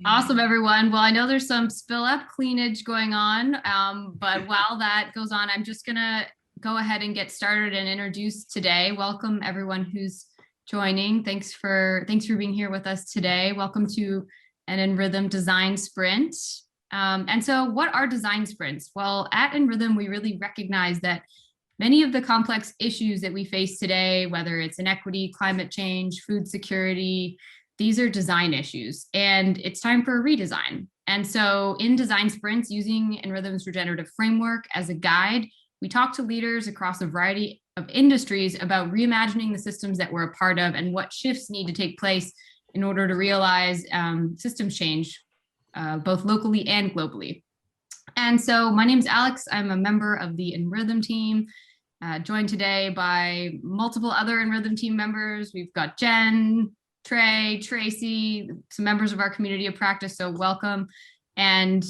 Awesome, everyone. Well, I know there's some spill up cleanage going on, but while that goes on, I'm just gonna go ahead and get started and introduce today. Welcome everyone who's joining. Thanks for being here with us today. Welcome to an nRhythm design sprint. And so what are design sprints? Well, at nRhythm, we really recognize that many of the complex issues that we face today, whether it's inequity, climate change, food security, these are design issues, and it's time for a redesign. And so in design sprints, using nRhythm's regenerative framework as a guide, we talk to leaders across a variety of industries about reimagining the systems that we're a part of and what shifts need to take place in order to realize system change, both locally and globally. And so my name's Alex. I'm a member of the nRhythm team, joined today by multiple other nRhythm team members. We've got Jen, Trey, Tracy, some members of our community of practice, so welcome. And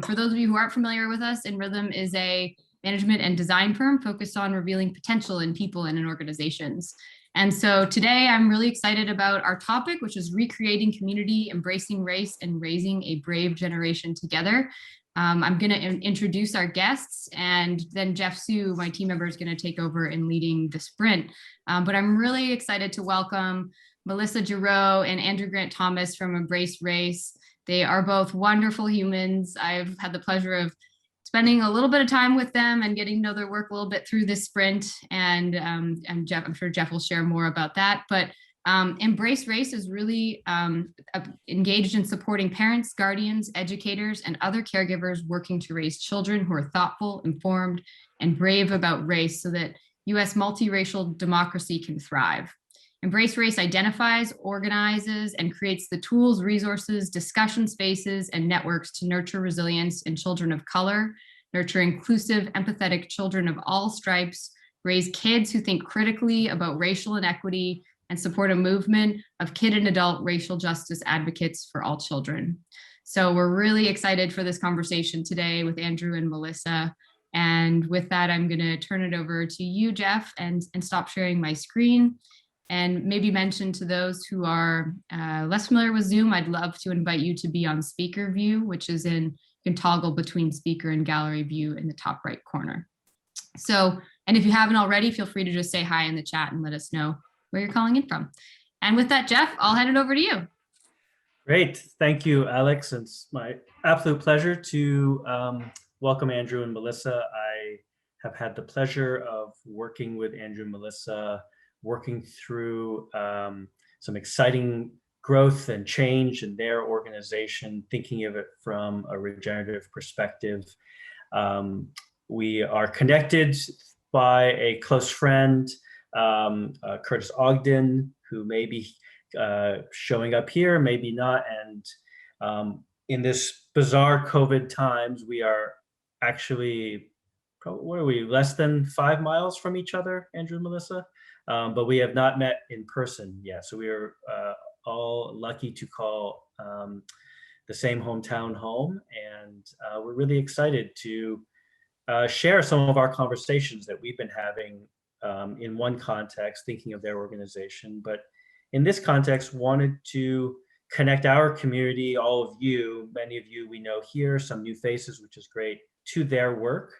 for those of you who aren't familiar with us, nRhythm is a management and design firm focused on revealing potential in people and in organizations. And so today I'm really excited about our topic, which is recreating community, embracing race, and raising a brave generation together. I'm going to introduce our guests, and then Jeff Sue, my team member, is going to take over in leading the sprint. But I'm really excited to welcome Melissa Giraud and Andrew Grant Thomas from EmbraceRace. They are both wonderful humans. I've had the pleasure of spending a little bit of time with them and getting to know their work a little bit through this sprint. And Jeff, I'm sure Jeff will share more about that. But EmbraceRace is really engaged in supporting parents, guardians, educators, and other caregivers working to raise children who are thoughtful, informed, and brave about race so that U.S. multiracial democracy can thrive. EmbraceRace identifies, organizes, and creates the tools, resources, discussion spaces, and networks to nurture resilience in children of color, nurture inclusive, empathetic children of all stripes, raise kids who think critically about racial inequity, and support a movement of kid and adult racial justice advocates for all children. So we're really excited for this conversation today with Andrew and Melissa. And with that, I'm going to turn it over to you, Jeff, and stop sharing my screen. And maybe mention to those who are less familiar with Zoom, I'd love to invite you to be on speaker view, which is you can toggle between speaker and gallery view in the top right corner. So, and if you haven't already, feel free to just say hi in the chat and let us know where you're calling in from. And with that, Jeff, I'll hand it over to you. Great. Thank you, Alex. It's my absolute pleasure to welcome Andrew and Melissa. I have had the pleasure of working with Andrew and Melissa, working through some exciting growth and change in their organization, thinking of it from a regenerative perspective. We are connected by a close friend, Curtis Ogden, who may be showing up here, maybe not. And in this bizarre COVID times, we are actually, what are we, less than 5 miles from each other, Andrew and Melissa? But we have not met in person yet. So we are all lucky to call the same hometown home. And we're really excited to share some of our conversations that we've been having in one context, thinking of their organization. But in this context, wanted to connect our community, all of you, many of you we know here, some new faces, which is great, to their work.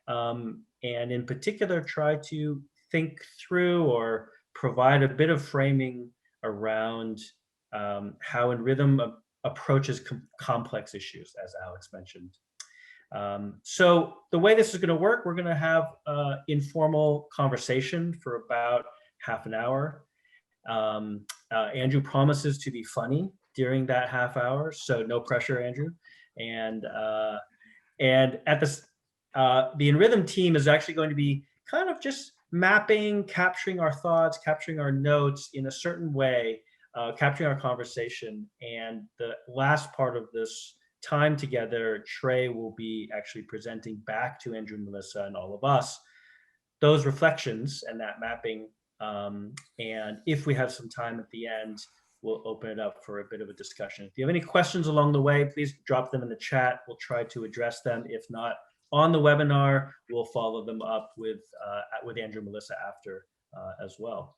And in particular, try to think through or provide a bit of framing around how nRhythm approaches complex issues, as Alex mentioned. So the way this is going to work, we're going to have an informal conversation for about half an hour. Andrew promises to be funny during that half hour, so no pressure, Andrew. And at this, the nRhythm team is actually going to be kind of just mapping, capturing our thoughts, capturing our notes in a certain way, capturing our conversation. And the last part of this time together, Trey will be actually presenting back to Andrew, Melissa, and all of us those reflections and that mapping. And if we have some time at the end, we'll open it up for a bit of a discussion. If you have any questions along the way, please drop them in the chat. We'll try to address them. If not, on the webinar, we'll follow them up with Andrew and Melissa after as well.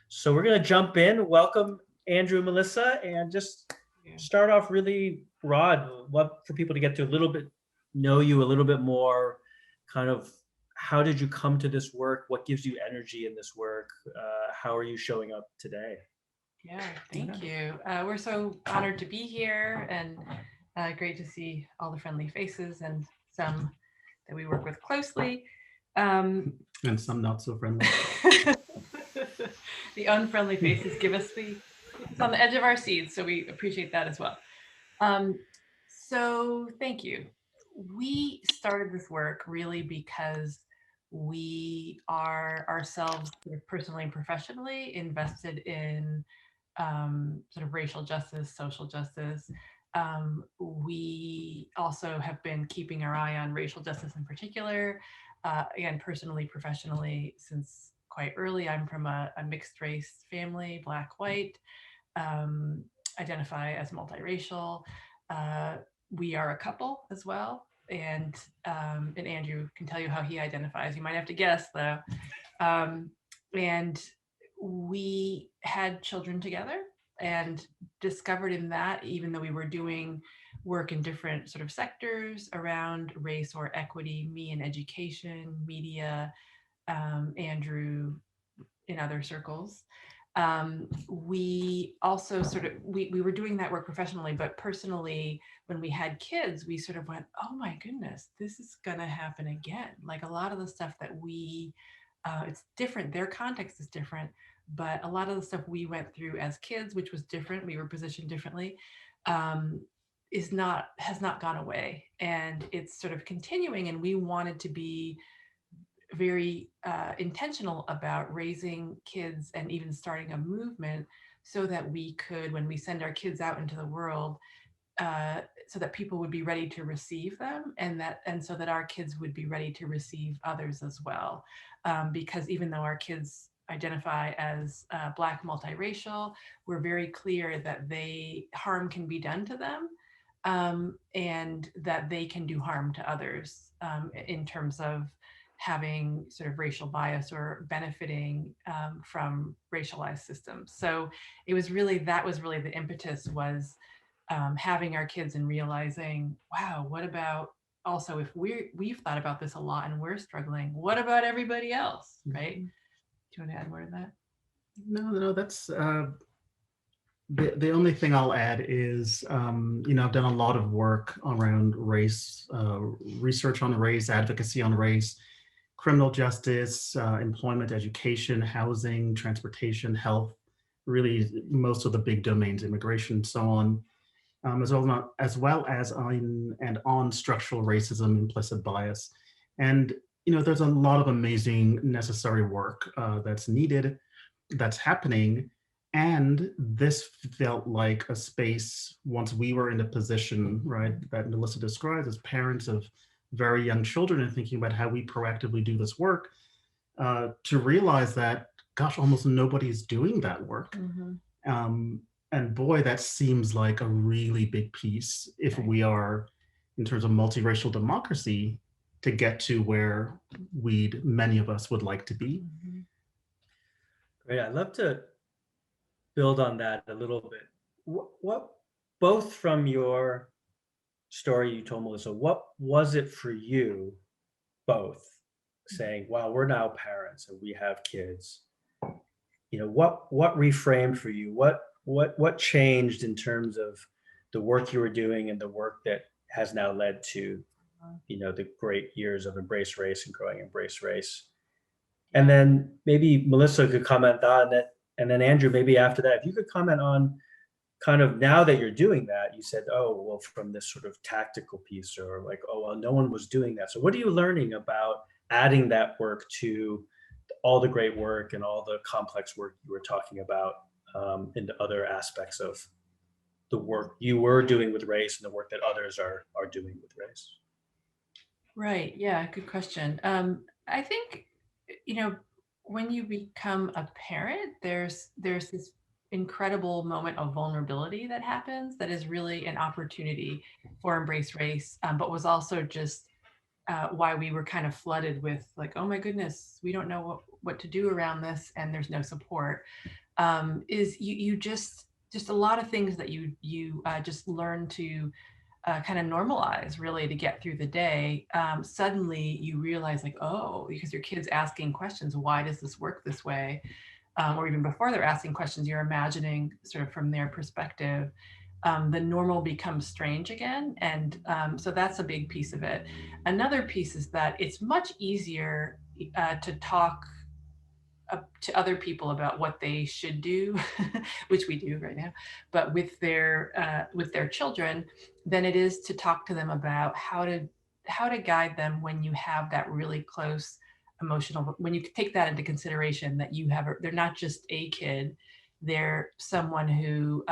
So we're going to jump in. Welcome, Andrew and Melissa, and just start off really broad. What for people to get to a little bit, know you a little bit more, kind of how did you come to this work? What gives you energy in this work? How are you showing up today? Yeah, thank you. We're so honored to be here, and great to see all the friendly faces and some that we work with closely. And some not so friendly. The unfriendly faces give us it's on the edge of our seats, so we appreciate that as well. So thank you. We started this work really because we are ourselves sort of personally and professionally invested in sort of racial justice, social justice. We also have been keeping our eye on racial justice in particular, again, personally, professionally, since quite early. I'm from a mixed race family, Black, white, identify as multiracial. We are a couple as well. And Andrew can tell you how he identifies. You might have to guess though. And we had children together and discovered in that, even though we were doing work in different sort of sectors around race or equity, me in education, media, Andrew in other circles. We also sort of, we were doing that work professionally, but personally, when we had kids, we sort of went, oh my goodness, this is going to happen again. Like a lot of the stuff that it's different, their context is different, but a lot of the stuff we went through as kids, which was different, we were positioned differently, has not gone away. And it's sort of continuing, and we wanted to be very intentional about raising kids and even starting a movement so that we could, when we send our kids out into the world, so that people would be ready to receive them, and so that our kids would be ready to receive others as well. Because even though our kids identify as Black, multiracial, we're very clear that harm can be done to them, and that they can do harm to others in terms of having sort of racial bias or benefiting from racialized systems. So that was really the impetus, was having our kids and realizing, wow, what about also, if we've thought about this a lot and we're struggling, what about everybody else, right? Do you want to add more to that? No, that's the only thing I'll add is, I've done a lot of work around race, research on race, advocacy on race, criminal justice, employment, education, housing, transportation, health, really most of the big domains, immigration, so on, as well as on structural racism, implicit bias. And, there's a lot of amazing necessary work that's needed, that's happening. And this felt like a space, once we were in a position, right, that Melissa describes as parents of very young children and thinking about how we proactively do this work, to realize that, gosh, almost nobody's doing that work. Mm-hmm. And boy, that seems like a really big piece if we are, in terms of multiracial democracy, to get to where many of us would like to be. Mm-hmm. Great. I'd love to build on that a little bit. What both from your story you told, Melissa, what was it for you both saying, wow, we're now parents and we have kids? What reframed for you? What changed in terms of the work you were doing and the work that has now led to, the great years of EmbraceRace and growing EmbraceRace? And then maybe Melissa could comment on it. And then Andrew, maybe after that, if you could comment on kind of, now that you're doing that, you said, oh, well, from this sort of tactical piece, or like, oh, well, no one was doing that. So what are you learning about adding that work to all the great work and all the complex work you were talking about into other aspects of the work you were doing with race and the work that others are doing with race? Right. Yeah. Good question. I think, when you become a parent, there's this incredible moment of vulnerability that happens that is really an opportunity for EmbraceRace, but was also just why we were kind of flooded with like, oh my goodness, we don't know what to do around this, and there's no support. Is you just a lot of things that you just learn to kind of normalize really to get through the day. Suddenly you realize like, oh, because your kid's asking questions, why does this work this way? Or even before they're asking questions, you're imagining sort of from their perspective. The normal becomes strange again. And so that's a big piece of it. Another piece is that it's much easier to talk to other people about what they should do, which we do right now, but with their children, than it is to talk to them about how to guide them when you have that really close emotional, when you take that into consideration, that they're not just a kid, they're someone who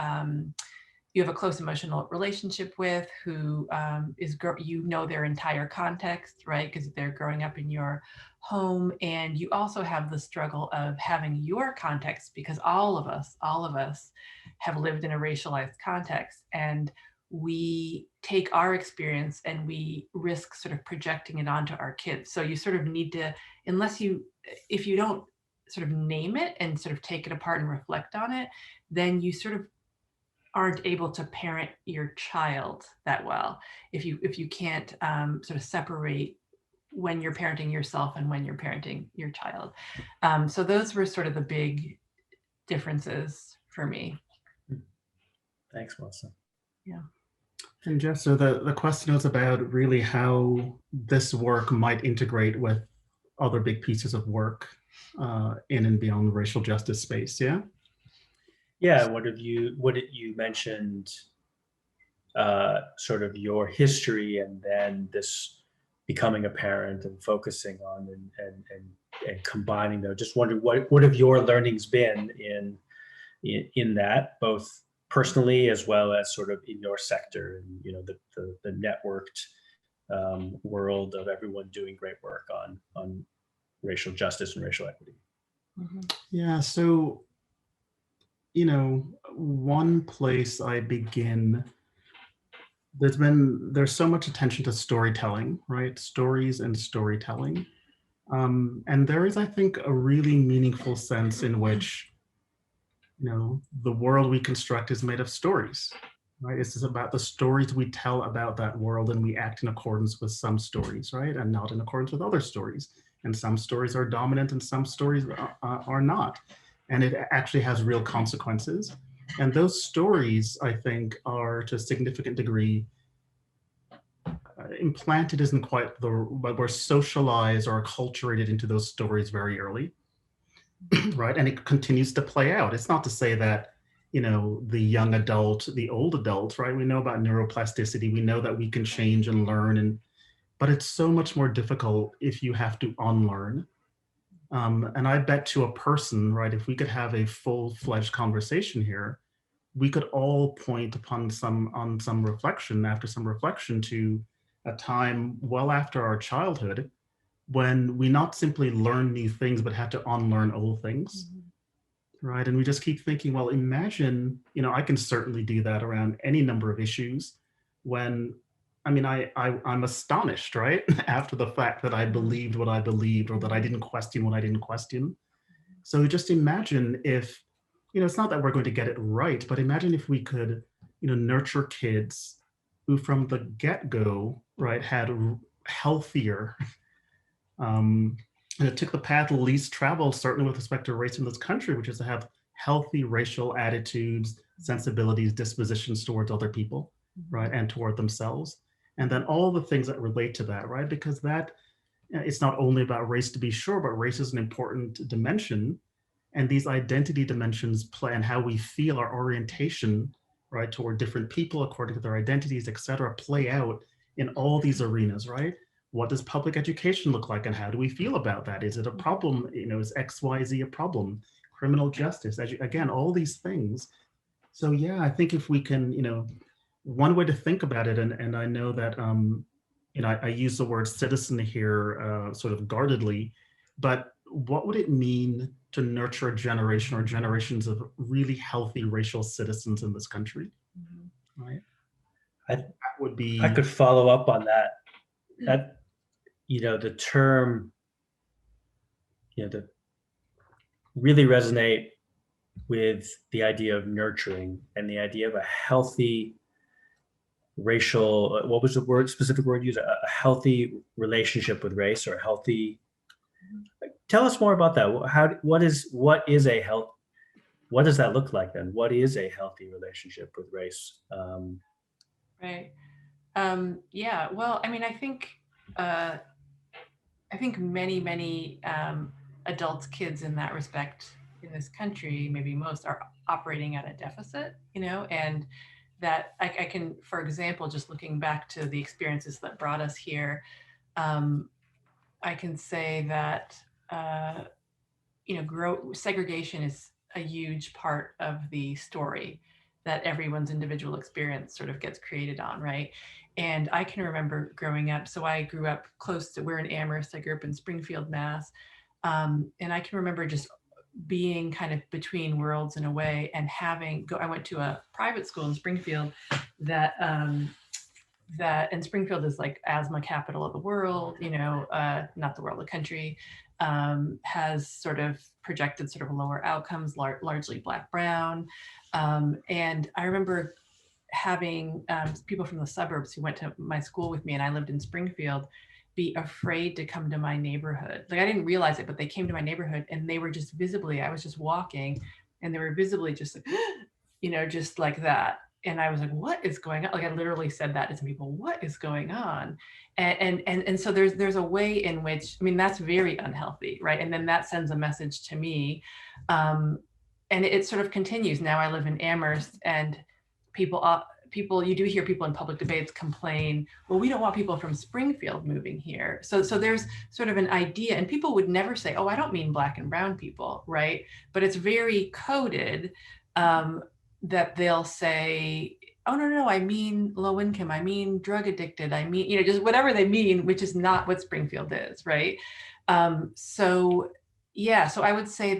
you have a close emotional relationship with, who their entire context, right? Because they're growing up in your home, and you also have the struggle of having your context, because all of us have lived in a racialized context, and we take our experience and we risk sort of projecting it onto our kids. So you sort of need to, if you don't sort of name it and sort of take it apart and reflect on it, then you sort of aren't able to parent your child that well if you can't sort of separate when you're parenting yourself and when you're parenting your child. So those were sort of the big differences for me. Thanks, Melissa. Yeah. And Jeff, so the question was about really how this work might integrate with other big pieces of work in and beyond the racial justice space, yeah? Yeah, what did you mentioned sort of your history, and then this becoming a parent and focusing on and combining those. Just wondering what have your learnings been in that, both personally as well as sort of in your sector, and the networked world of everyone doing great work on racial justice and racial equity. Mm-hmm. Yeah, so one place I begin, there's so much attention to storytelling, right? Stories and storytelling. And there is, I think, a really meaningful sense in which, the world we construct is made of stories, right? It's just about the stories we tell about that world, and we act in accordance with some stories, right? And not in accordance with other stories. And some stories are dominant and some stories are not. And it actually has real consequences. And those stories, I think, are to a significant degree implanted isn't quite but we're socialized or acculturated into those stories very early, right? And it continues to play out. It's not to say that, the young adult, the old adult, right? We know about neuroplasticity. We know that we can change and learn, but it's so much more difficult if you have to unlearn. And I bet to a person, right, if we could have a full-fledged conversation here, we could all point upon some reflection to a time well after our childhood when we not simply learned new things, but had to unlearn old things, right? And we just keep thinking, well, imagine, I can certainly do that around any number of issues when, I'm astonished, right? After the fact that I believed what I believed, or that I didn't question what I didn't question. So just imagine if, it's not that we're going to get it right, but imagine if we could, nurture kids who from the get-go, right, had healthier, and it took the path least traveled, certainly with respect to race in this country, which is to have healthy racial attitudes, sensibilities, dispositions towards other people, right, and toward themselves. And then all the things that relate to that, right? Because that, it's not only about race, to be sure, but race is an important dimension. And these identity dimensions play, and how we feel, our orientation, right, toward different people according to their identities, et cetera, play out in all these arenas, right? What does public education look like, and how do we feel about that? Is it a problem? Is XYZ a problem? Criminal justice, again, all these things. So yeah, I think if we can, one way to think about it, and I know that, I use the word citizen here sort of guardedly, but what would it mean to nurture a generation or generations of really healthy racial citizens in this country, right? That would be. I could follow up on that. the term, that really resonate with the idea of nurturing and the idea of a healthy racial, what was the specific word used? A healthy relationship with race, or a healthy, tell us more about that. What is a health, what does that look like then? What is a healthy relationship with race? Right. Yeah. Well, I mean, I think many adults, kids in that respect in this country, maybe most, are operating at a deficit, and that I can, for example, just looking back to the experiences that brought us here, I can say that, segregation is a huge part of the story that everyone's individual experience sort of gets created on, right? And I can remember growing up, so I grew up we're in Amherst, I grew up in Springfield, Mass. And I can remember just being kind of between worlds in a way, and I went to a private school in Springfield and Springfield is like asthma capital of the world, not the world, the country, has sort of projected sort of lower outcomes, largely Black, brown. And I remember having people from the suburbs who went to my school with me, and I lived in Springfield, be afraid to come to my neighborhood. Like, I didn't realize it, but they came to my neighborhood and they were just visibly, I was just walking and they were visibly just like, just like that. And I was like, what is going on? Like, I literally said that to some people, what is going on? And so there's a way in which, I mean, that's very unhealthy, right? And then that sends a message to me. And it sort of continues. Now I live in Amherst, and you do hear people in public debates complain, well, we don't want people from Springfield moving here. So there's sort of an idea, and people would never say, oh, I don't mean Black and brown people, right? But it's very coded, that they'll say, oh, no, I mean low income, I mean drug addicted, I mean, just whatever they mean, which is not what Springfield is, right? So I would say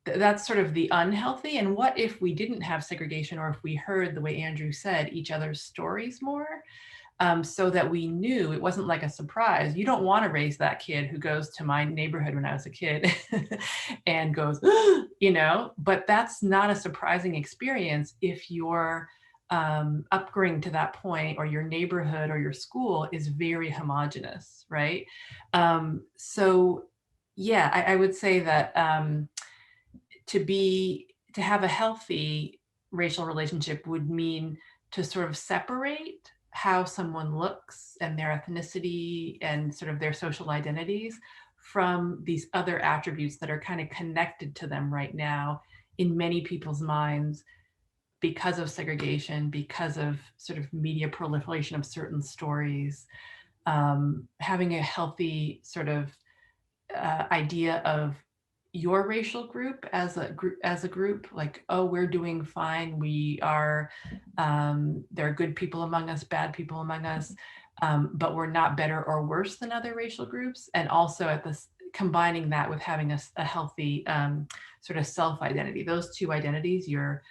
that's sort of the unhealthy. And what if we didn't have segregation, or if we heard, the way Andrew said, each other's stories more, so that we knew it wasn't like a surprise. You don't want to raise that kid who goes to my neighborhood when I was a kid and goes, but that's not a surprising experience if your upbringing to that point, or your neighborhood or your school, is very homogenous, right? I would say that to have a healthy racial relationship would mean to sort of separate how someone looks and their ethnicity and sort of their social identities from these other attributes that are kind of connected to them right now in many people's minds, because of segregation, because of sort of media proliferation of certain stories. Having a healthy sort of idea of your racial group as a group, like, oh, we're doing fine, we are, there are good people among us, bad people among us, but we're not better or worse than other racial groups. And also combining that with having a healthy sort of self-identity. Those two identities, your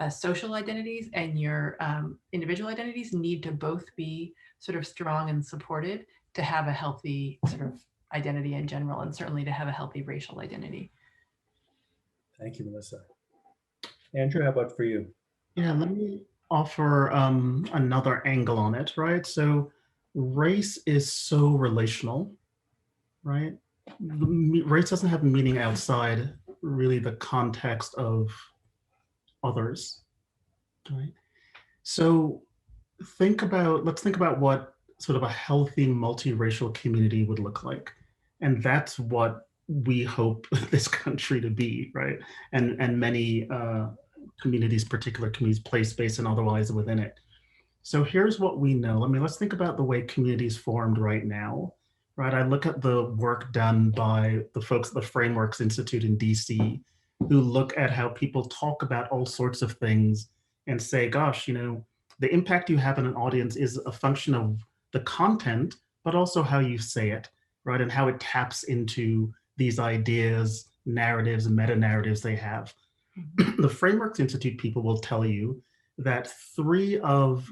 social identities and your individual identities, need to both be sort of strong and supported to have a healthy sort of identity in general, and certainly to have a healthy racial identity. Thank you, Melissa. Andrew, how about for you? Yeah, let me offer another angle on it, right? So race is so relational, right? Race doesn't have meaning outside really the context of others, right? So let's think about what sort of a healthy multiracial community would look like. And that's what we hope this country to be, right? And many communities, particular communities, place-based and otherwise within it. So here's what we know. Let's think about the way communities formed right now, right? I look at the work done by the folks at the Frameworks Institute in DC, who look at how people talk about all sorts of things and say, gosh, the impact you have on an audience is a function of the content, but also how you say it, right? And how it taps into these ideas, narratives, and meta-narratives they have. The Frameworks Institute people will tell you that 3 of,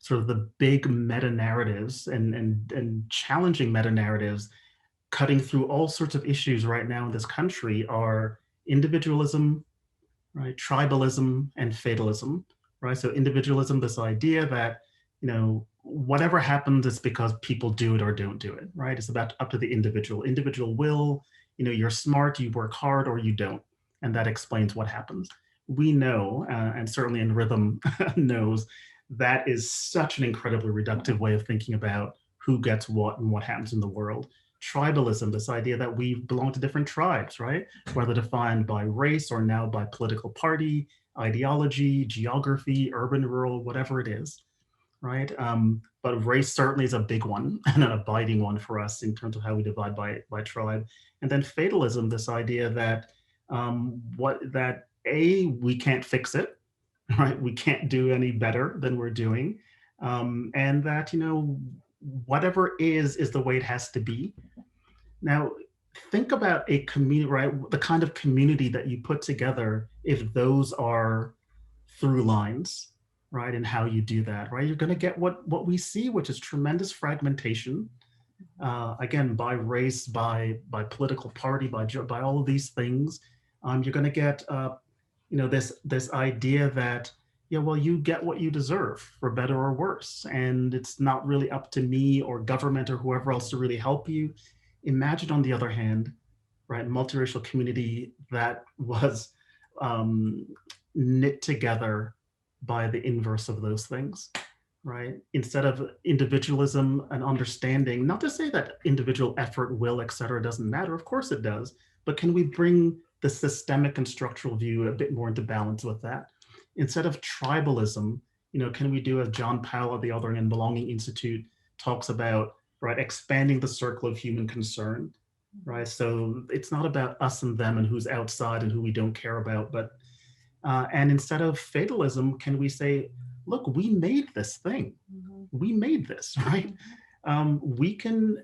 sort of the big meta narratives and challenging meta narratives cutting through all sorts of issues right now in this country are individualism, right, tribalism, and fatalism, right? So individualism, this idea that, you know, whatever happens is because people do it or don't do it, right? It's about up to the individual. Individual will, you know, you're smart, you work hard, or you don't, and that explains what happens. We know, and certainly nRhythm knows, that is such an incredibly reductive way of thinking about who gets what and what happens in the world. Tribalism, this idea that we belong to different tribes, right? Whether defined by race or now by political party, ideology, geography, urban, rural, whatever it is, right? But race certainly is a big one and an abiding one for us in terms of how we divide by tribe. And then fatalism, this idea that we can't fix it, right? We can't do any better than we're doing, and that, you know, whatever is the way it has to be. Now, think about a community, right? The kind of community that you put together if those are through lines, right? And how you do that, right? You're going to get what we see, which is tremendous fragmentation, again, by race, by political party, by all of these things. You're going to get, you know, this idea that, yeah, well, you get what you deserve, for better or worse, and it's not really up to me or government or whoever else to really help you. Imagine, on the other hand, right, multiracial community that was knit together by the inverse of those things, right? Instead of individualism and understanding, not to say that individual effort, will, et cetera, doesn't matter, of course it does, but can we bring the systemic and structural view a bit more into balance with that? Instead of tribalism, you know, can we do, as John Powell at the Othering and Belonging Institute talks about, right, expanding the circle of human concern, right? So it's not about us and them and who's outside and who we don't care about, but and instead of fatalism, can we say, look, we made this thing, we made this, right? We can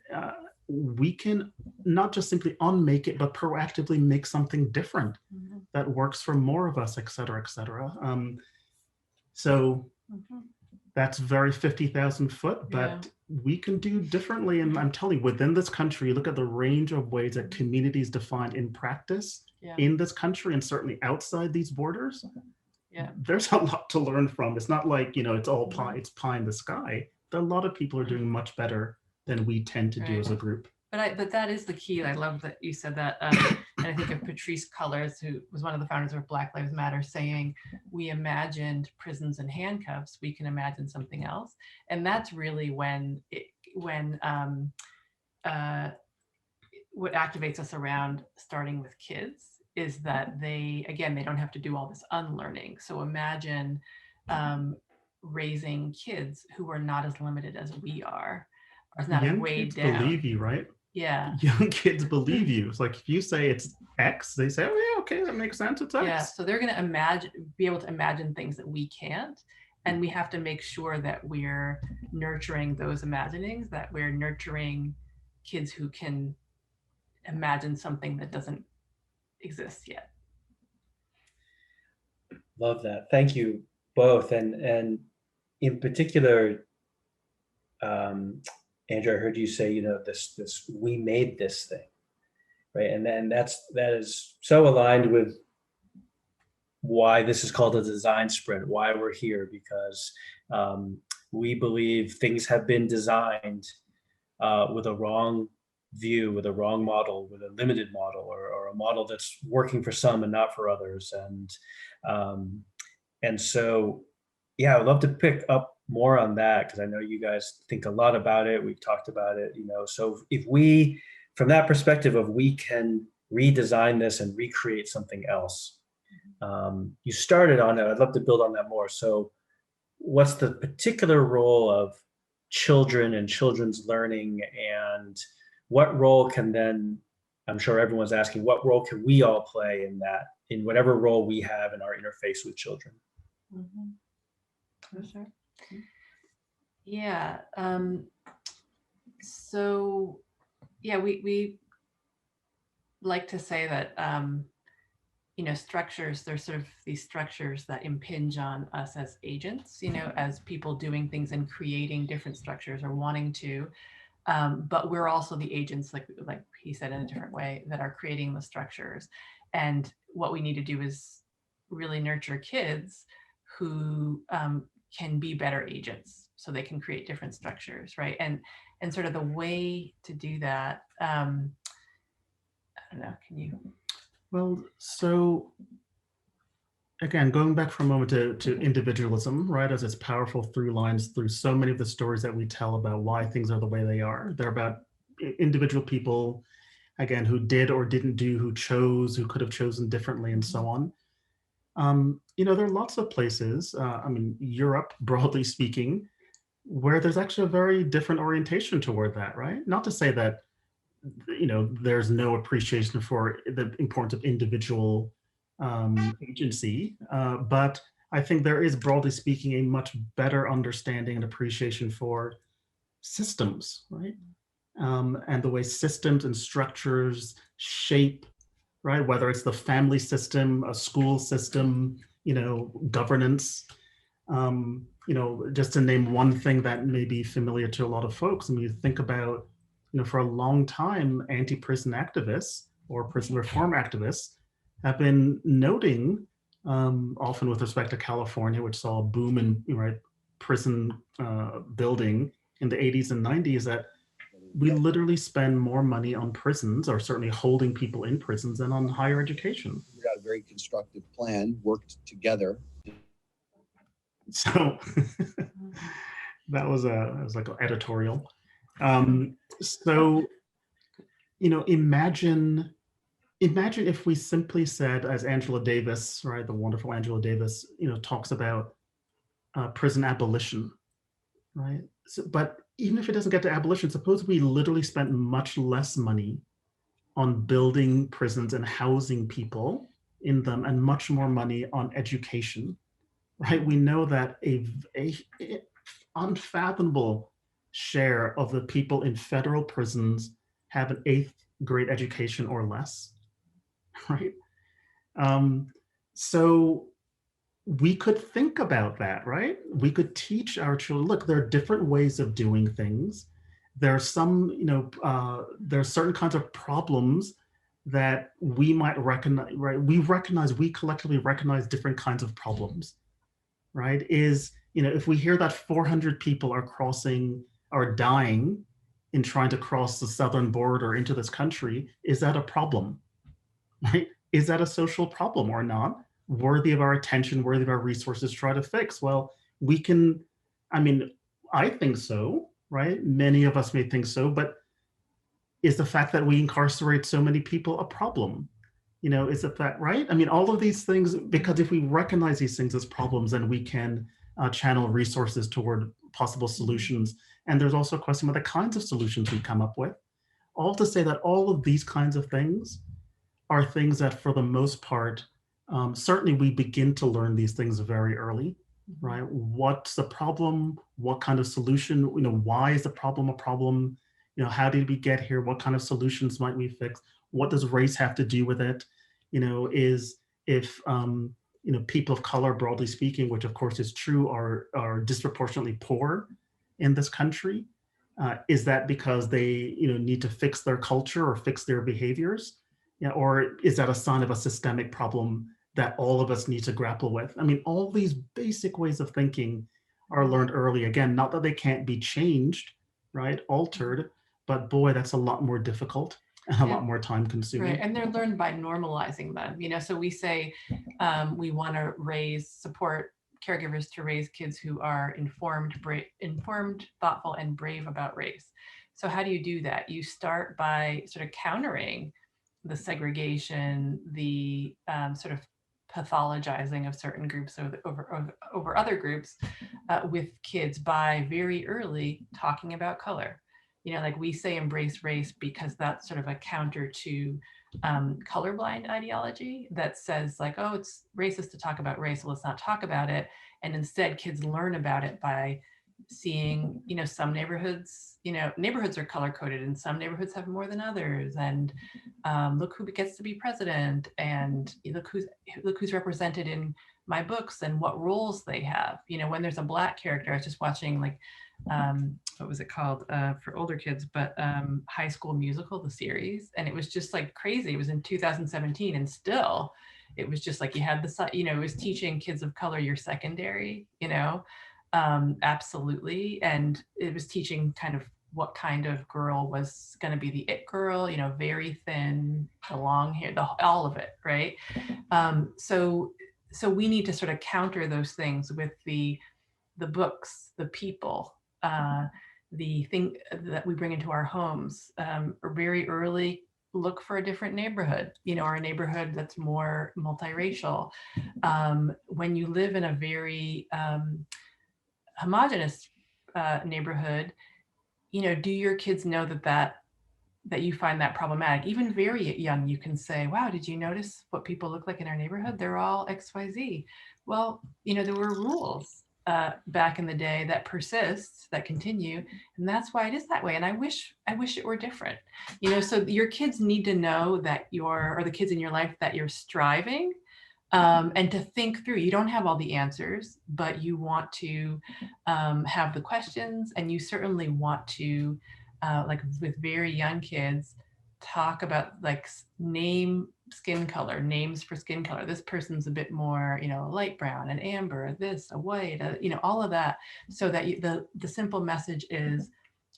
not just simply unmake it, but proactively make something different that works for more of us, et cetera, et cetera. So that's very 50,000 foot, but we can do differently. And I'm telling you, within this country, look at the range of ways that communities defined in practice in this country, and certainly outside these borders. There's a lot to learn from. It's not like, you know, it's all pie, it's pie in the sky. There are a lot of people who are doing much better than we tend to do as a group. But that is the key. I love that you said that. And I think of Patrisse Cullors, who was one of the founders of Black Lives Matter, saying, we imagined prisons and handcuffs, we can imagine something else. And that's really when what activates us around starting with kids is that they don't have to do all this unlearning. So imagine raising kids who are not as limited as we are. Or not young weighed kids down. Believe you, right? Yeah. Young kids believe you. It's like if you say it's X, they say, oh yeah, okay, that makes sense, it's X. Yeah, so they're going to be able to imagine things that we can't. And we have to make sure that we're nurturing those imaginings, that we're nurturing kids who can imagine something that doesn't exist yet. Love that. Thank you both. And in particular, Andrew, I heard you say, you know, this we made this thing, right? And then that is so aligned with why this is called a design sprint, why we're here, because we believe things have been designed with a wrong view, with a wrong model, with a limited model, or a model that's working for some and not for others. And so, yeah, I'd love to pick up more on that, because I know you guys think a lot about it. We've talked about it, you know. So if we, from that perspective of we can redesign this and recreate something else, you started on it. I'd love to build on that more. So what's the particular role of children and children's learning, and what role can then, I'm sure everyone's asking, what role can we all play in that, in whatever role we have in our interface with children? For sure. Yeah. So, yeah, we like to say that, structures, there's sort of these structures that impinge on us as agents, as people doing things and creating different structures or wanting to. But we're also the agents, like he said in a different way, that are creating the structures. And what we need to do is really nurture kids who can be better agents, so they can create different structures, right? And sort of the way to do that, I don't know, can you? Well, so again, going back for a moment to individualism, right, as its powerful through lines through so many of the stories that we tell about why things are the way they are. They're about individual people, again, who did or didn't do, who chose, who could have chosen differently, and so on. There are lots of places, Europe, broadly speaking, where there's actually a very different orientation toward that, right? Not to say that, there's no appreciation for the importance of individual agency, but I think there is, broadly speaking, a much better understanding and appreciation for systems, right? And the way systems and structures shape, right? Whether it's the family system, a school system, governance. Just to name one thing that may be familiar to a lot of folks, and you think about, for a long time, anti-prison activists or prison reform activists have been noting, often with respect to California, which saw a boom in prison building in the 80s and 90s, that we literally spend more money on prisons, or certainly holding people in prisons, than on higher education. We got a very constructive plan, worked together. So that was like an editorial. So, imagine if we simply said, as Angela Davis, right, the wonderful Angela Davis, talks about prison abolition, right? So, but even if it doesn't get to abolition, suppose we literally spent much less money on building prisons and housing people in them, and much more money on education, right? We know that a unfathomable share of the people in federal prisons have an 8th grade education or less, right? So we could think about that, right? We could teach our children, look, there are different ways of doing things. There are some, there are certain kinds of problems that we might recognize, right? We collectively recognize different kinds of problems, right? If we hear that 400 people are dying in trying to cross the southern border into this country, is that a problem, right? Is that a social problem or not? Worthy of our attention, worthy of our resources, try to fix? Well, we can, I think so, right? Many of us may think so, but is the fact that we incarcerate so many people a problem? Is it that, right? All of these things, because if we recognize these things as problems, then we can channel resources toward possible solutions. And there's also a question about the kinds of solutions we come up with. All to say that all of these kinds of things are things that, for the most part, certainly we begin to learn these things very early, right? What's the problem? What kind of solution? Why is the problem a problem? How did we get here? What kind of solutions might we fix? What does race have to do with it? If people of color, broadly speaking, which of course is true, are disproportionately poor in this country, is that because they need to fix their culture or fix their behaviors? Or is that a sign of a systemic problem that all of us need to grapple with? All these basic ways of thinking are learned early. Again, not that they can't be changed, right, altered, but boy, that's a lot more difficult and a lot more time consuming. Right, and they're learned by normalizing them. So we say we want to support caregivers to raise kids who are informed, thoughtful, and brave about race. So how do you do that? You start by sort of countering the segregation, the sort of pathologizing of certain groups over other groups with kids by very early talking about color. Like we say embrace race because that's sort of a counter to colorblind ideology that says like, oh, it's racist to talk about race, so let's not talk about it. And instead kids learn about it by seeing, some neighborhoods, neighborhoods are color coded and some neighborhoods have more than others. And look who gets to be president, and look who's represented in my books and what roles they have. When there's a Black character, I was just watching like, what was it called for older kids, but High School Musical, the series. And it was just like crazy. It was in 2017 and still, it was just like you had the, it was teaching kids of color your secondary, absolutely. And it was teaching kind of what kind of girl was going to be the it girl, very thin, the long hair, all of it, right? So we need to sort of counter those things with the books, the people, the thing that we bring into our homes. Very early, look for a different neighborhood, or a neighborhood that's more multiracial. When you live in a very homogenous neighborhood, do your kids know that you find that problematic? Even very young, you can say, wow, did you notice what people look like in our neighborhood? They're all XYZ. Well, there were rules back in the day that persist, that continue, and that's why it is that way. And I wish it were different. So your kids need to know that or the kids in your life, that you're striving, and to think through. You don't have all the answers, but you want to have the questions, and you certainly want to, like with very young kids, talk about like names for skin color. This person's a bit more, light brown, an amber, this, a white, all of that, so that the simple message is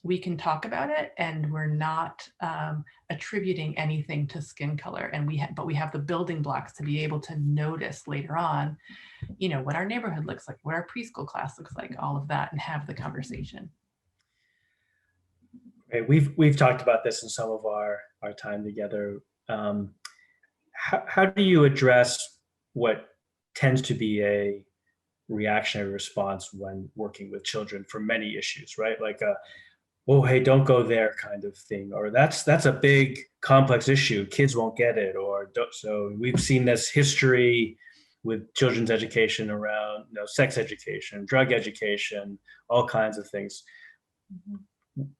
we can talk about it, and we're not attributing anything to skin color. And but we have the building blocks to be able to notice later on, what our neighborhood looks like, what our preschool class looks like, all of that, and have the conversation. Okay, we've talked about this in some of our time together. How do you address what tends to be a reactionary response when working with children for many issues, right? Like oh, hey, don't go there kind of thing, or that's a big complex issue, kids won't get it, or don't. So we've seen this history with children's education around sex education, drug education, all kinds of things. Mm-hmm.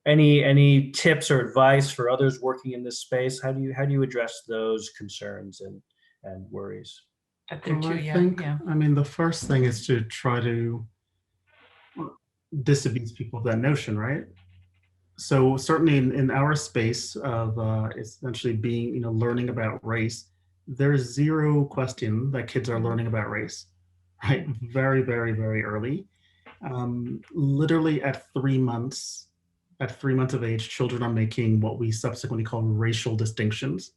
Any tips or advice for others working in this space? How do you address those concerns and worries? That they're too I young. think, Yeah. I mean, the first thing is to try to disabuse people of that notion, right? So certainly in our space of essentially being, learning about race, there's zero question that kids are learning about race, right? Very, very, very early. Literally at 3 months, of age, children are making what we subsequently call racial distinctions,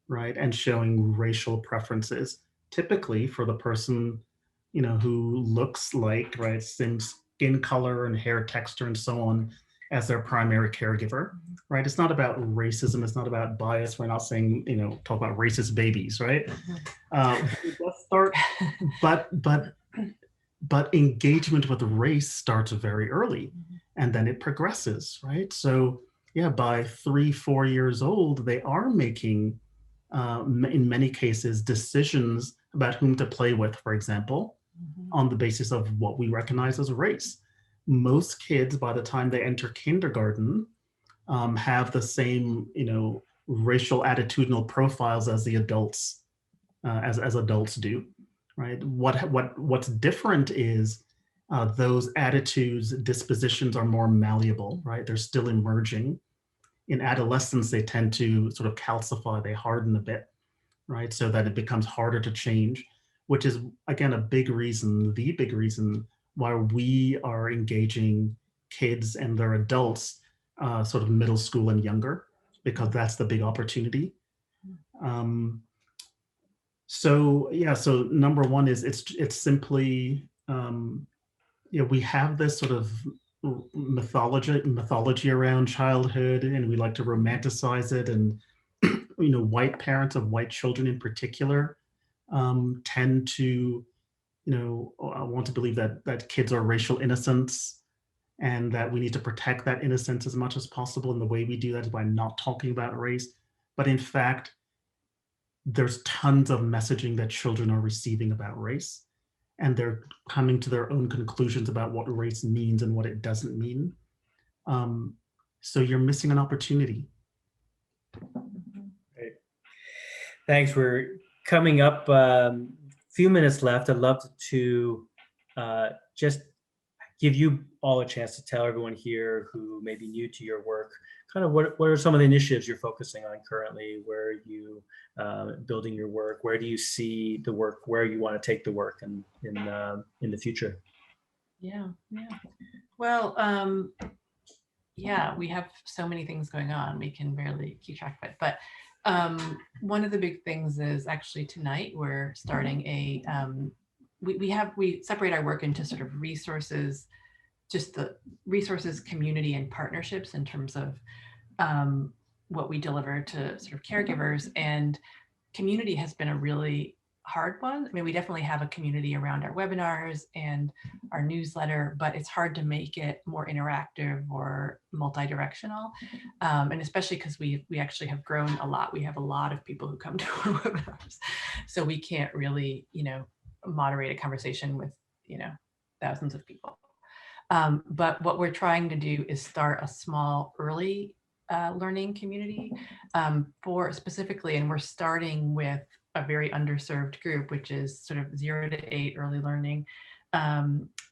right? And showing racial preferences, typically for the person, who looks like, right, same skin color and hair texture and so on as their primary caregiver, right? It's not about racism. It's not about bias. We're not saying, talk about racist babies, right? Let's start, but engagement with race starts very early, and then it progresses, right? So yeah, by 3-4 years old, they are making, in many cases, decisions about whom to play with, for example, on the basis of what we recognize as race. Most kids, by the time they enter kindergarten, have the same, racial attitudinal profiles as the adults, as adults do, right? What's different is those attitudes, dispositions are more malleable, right? They're still emerging. In adolescence, they tend to sort of calcify, they harden a bit, right? So that it becomes harder to change, which is, again, the big reason why we are engaging kids and their adults, sort of middle school and younger, because that's the big opportunity. So yeah, so number one is it's simply, we have this sort of mythology around childhood, and we like to romanticize it, and white parents of white children in particular tend to want to believe that kids are racial innocents, and that we need to protect that innocence as much as possible. And the way we do that is by not talking about race. But in fact, there's tons of messaging that children are receiving about race, and they're coming to their own conclusions about what race means and what it doesn't mean. So you're missing an opportunity. Great. Thanks. We're coming up a few minutes left. I'd love to just give you all a chance to tell everyone here who may be new to your work, kind of what are some of the initiatives you're focusing on currently? Where are you building your work? Where do you see the work, where you want to take the work in the future? Yeah. Well, yeah, we have so many things going on. We can barely keep track of it. But one of the big things is actually tonight we're starting a, we separate our work into sort of resources, just the resources, community, and partnerships in terms of what we deliver to sort of caregivers. And community has been a really hard one. I mean, we definitely have a community around our webinars and our newsletter, but it's hard to make it more interactive or multi-directional. And especially because we actually have grown a lot. We have a lot of people who come to our webinars. So we can't really, moderate a conversation with, thousands of people. But what we're trying to do is start a small early learning community for specifically, and we're starting with a very underserved group, which is sort of 0 to 8 early learning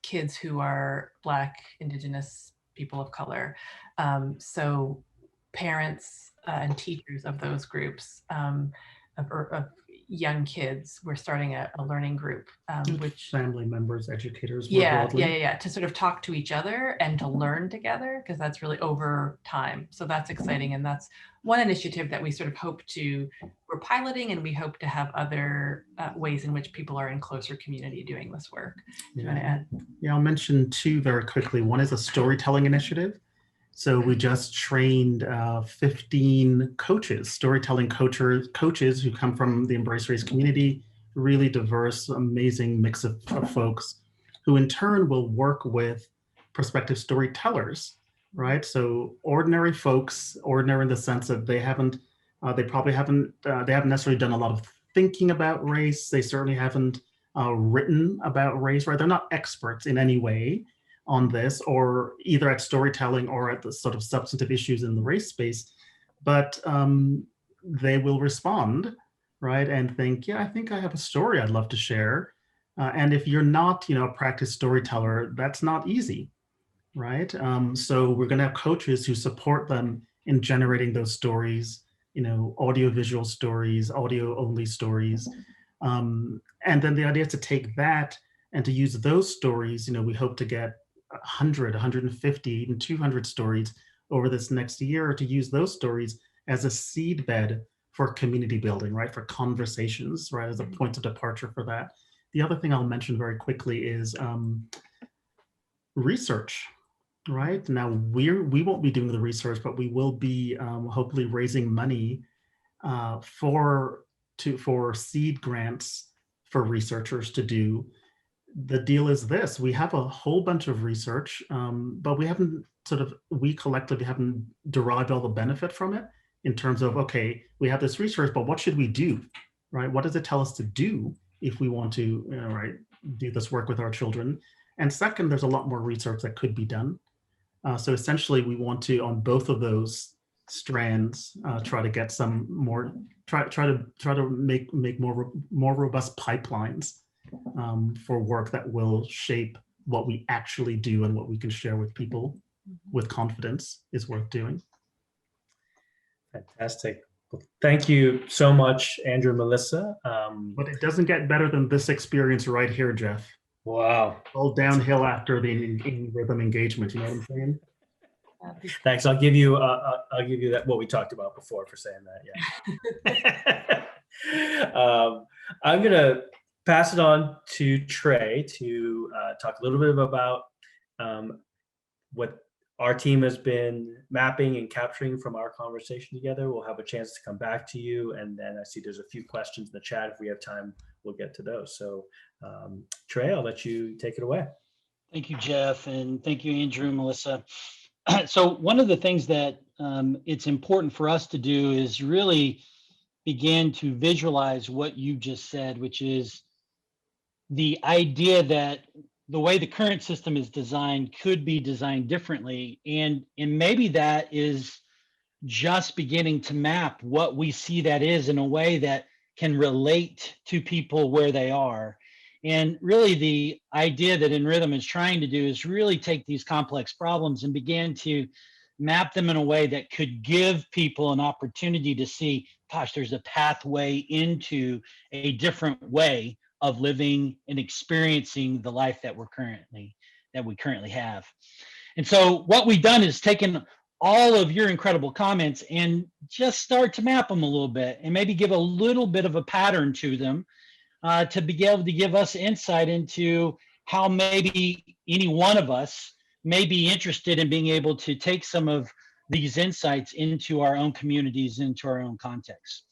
kids who are Black, Indigenous, people of color. So parents and teachers of those groups of young kids, we're starting a learning group, which family members, educators, more broadly. to sort of talk to each other and to learn together, because that's really over time. So that's exciting, and that's one initiative that we sort of we're piloting, and we hope to have other ways in which people are in closer community doing this work. Do you want to add? Yeah, I'll mention 2 very quickly. One is a storytelling initiative. So we just trained 15 coaches, storytelling coaches who come from the EmbraceRace community, really diverse, amazing mix of folks who in turn will work with prospective storytellers, right? So ordinary folks, ordinary in the sense that they haven't necessarily done a lot of thinking about race. They certainly haven't written about race, right? They're not experts in any way on this, or either at storytelling or at the sort of substantive issues in the race space, but they will respond, right, and think, yeah, I think I have a story I'd love to share. And if you're not, a practiced storyteller, that's not easy, right? So we're going to have coaches who support them in generating those stories, audio-visual stories, audio-only stories. And then the idea is to take that and to use those stories. We hope to get 100, 150, even 200 stories over this next year, to use those stories as a seed bed for community building, right? For conversations, right? As a point of departure for that. The other thing I'll mention very quickly is research, right? Now we won't be doing the research, but we will be hopefully raising money for seed grants for researchers to do. The deal is this: we have a whole bunch of research, but we collectively haven't derived all the benefit from it in terms of, okay, we have this research, but what should we do, right? What does it tell us to do if we want to, do this work with our children? And second, there's a lot more research that could be done. So essentially, we want to, on both of those strands, try to get some more, try to make more robust pipelines for work that will shape what we actually do and what we can share with people with confidence is worth doing. Fantastic. Well, thank you so much, Andrew and Melissa. But it doesn't get better than this experience right here, Jeff. Wow. All downhill after the rhythm engagement, you know what I'm saying? Thanks. I'll give you that, what we talked about before, for saying that. Yeah. I'm gonna pass it on to Trey to talk a little bit about what our team has been mapping and capturing from our conversation together. We'll have a chance to come back to you, and then I see there's a few questions in the chat. If we have time, we'll get to those. So Trey, I'll let you take it away. Thank you, Jeff, and thank you, Andrew and Melissa. So one of the things that it's important for us to do is really begin to visualize what you just said, which is the idea that the way the current system is designed could be designed differently. And maybe that is just beginning to map what we see that is in a way that can relate to people where they are. And really the idea that nRhythm is trying to do is really take these complex problems and begin to map them in a way that could give people an opportunity to see, gosh, there's a pathway into a different way of living and experiencing the life that we currently have. And so what we've done is taken all of your incredible comments and just start to map them a little bit and maybe give a little bit of a pattern to them to be able to give us insight into how maybe any one of us may be interested in being able to take some of these insights into our own communities, into our own context.